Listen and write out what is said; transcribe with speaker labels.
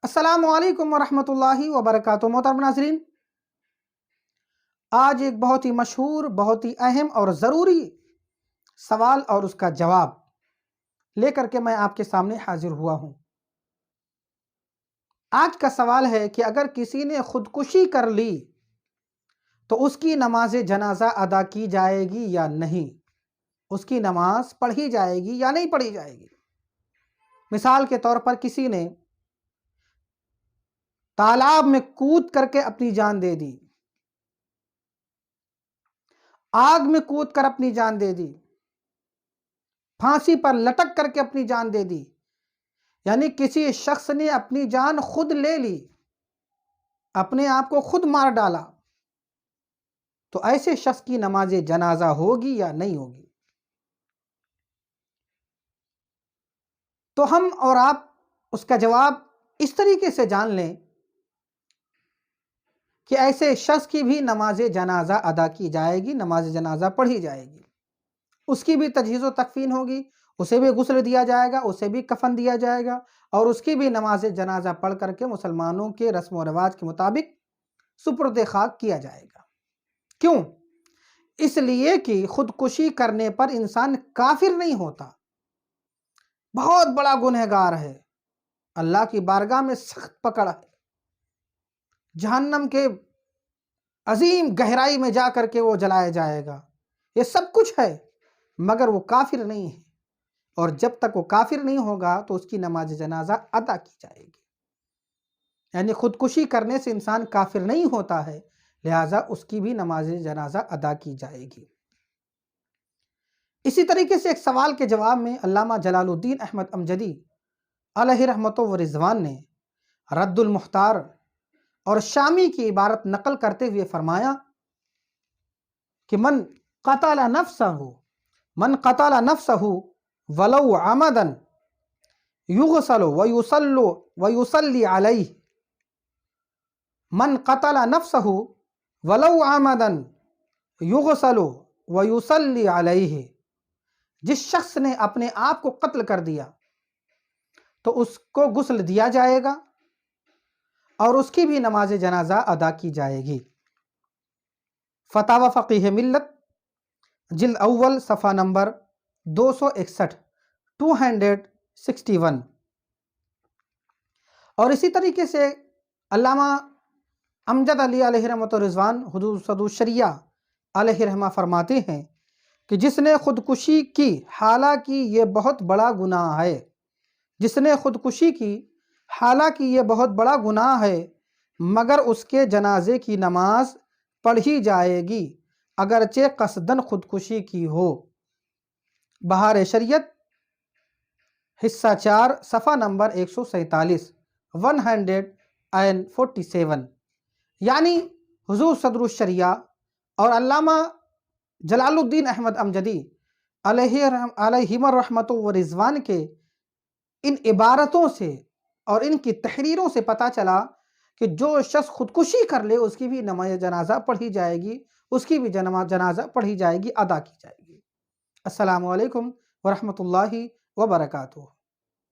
Speaker 1: السلام علیکم ورحمۃ اللہ وبرکاتہ۔ محترم ناظرین، آج ایک بہت ہی مشہور، بہت ہی اہم اور ضروری سوال اور اس کا جواب لے کر کے میں آپ کے سامنے حاضر ہوا ہوں۔ آج کا سوال ہے کہ اگر کسی نے خودکشی کر لی تو اس کی نماز جنازہ ادا کی جائے گی یا نہیں؟ اس کی نماز پڑھی جائے گی یا نہیں پڑھی جائے گی؟ مثال کے طور پر کسی نے تالاب میں کود کر کے اپنی جان دے دی، آگ میں کود کر اپنی جان دے دی، پھانسی پر لٹک کر کے اپنی جان دے دی، یعنی کسی شخص نے اپنی جان خود لے لی، اپنے آپ کو خود مار ڈالا، تو ایسے شخص کی نماز جنازہ ہوگی یا نہیں ہوگی؟ تو ہم اور آپ اس کا جواب اس طریقے سے جان لیں کہ ایسے شخص کی بھی نماز جنازہ ادا کی جائے گی، نماز جنازہ پڑھی جائے گی، اس کی بھی تجہیز و تکفین ہوگی، اسے بھی غسل دیا جائے گا، اسے بھی کفن دیا جائے گا، اور اس کی بھی نماز جنازہ پڑھ کر کے مسلمانوں کے رسم و رواج کے مطابق سپرد خاک کیا جائے گا۔ کیوں؟ اس لیے کہ خودکشی کرنے پر انسان کافر نہیں ہوتا، بہت بڑا گنہگار ہے، اللہ کی بارگاہ میں سخت پکڑ ہے، جہنم کے عظیم گہرائی میں جا کر کے وہ جلایا جائے گا، یہ سب کچھ ہے، مگر وہ کافر نہیں ہے، اور جب تک وہ کافر نہیں ہوگا تو اس کی نماز جنازہ ادا کی جائے گی۔ یعنی خودکشی کرنے سے انسان کافر نہیں ہوتا ہے، لہٰذا اس کی بھی نماز جنازہ ادا کی جائے گی۔ اسی طریقے سے ایک سوال کے جواب میں علامہ جلال الدین احمد امجدی علیہ رحمت و رضوان نے رد المختار اور شامی کی عبارت نقل کرتے ہوئے فرمایا کہ من قتل نفسہ ولو عمدا یغسل ویصلی علیہ، من قتل نفسہ ولو عمدا یغسل ویصلی علیہ، جس شخص نے اپنے آپ کو قتل کر دیا تو اس کو غسل دیا جائے گا اور اس کی بھی نماز جنازہ ادا کی جائے گی۔ فتاوی فقیہ ملت جلد اول صفحہ نمبر 261 261۔ اور اسی طریقے سے علامہ امجد علی علیہ رحمۃ الرضوان حضور صدوق الشریعہ علیہ رحمہ فرماتے ہیں کہ جس نے خودکشی کی، حالانکہ یہ بہت بڑا گناہ ہے، جس نے خودکشی کی حالانکہ یہ بہت بڑا گناہ ہے، مگر اس کے جنازے کی نماز پڑھی جائے گی اگرچہ قصداً خودکشی کی ہو۔ بہار شریعت حصہ 4 صفحہ نمبر 147 147۔ یعنی حضور صدر الشریعہ اور علامہ جلال الدین احمد امجدی علیہم الرحمۃ والرضوان کے ان عبارتوں سے اور ان کی تحریروں سے پتہ چلا کہ جو شخص خودکشی کر لے اس کی بھی نماز جنازہ پڑھی جائے گی، اس کی بھی جنازہ پڑھی جائے گی، ادا کی جائے گی۔ السلام علیکم ورحمۃ اللہ وبرکاتہ۔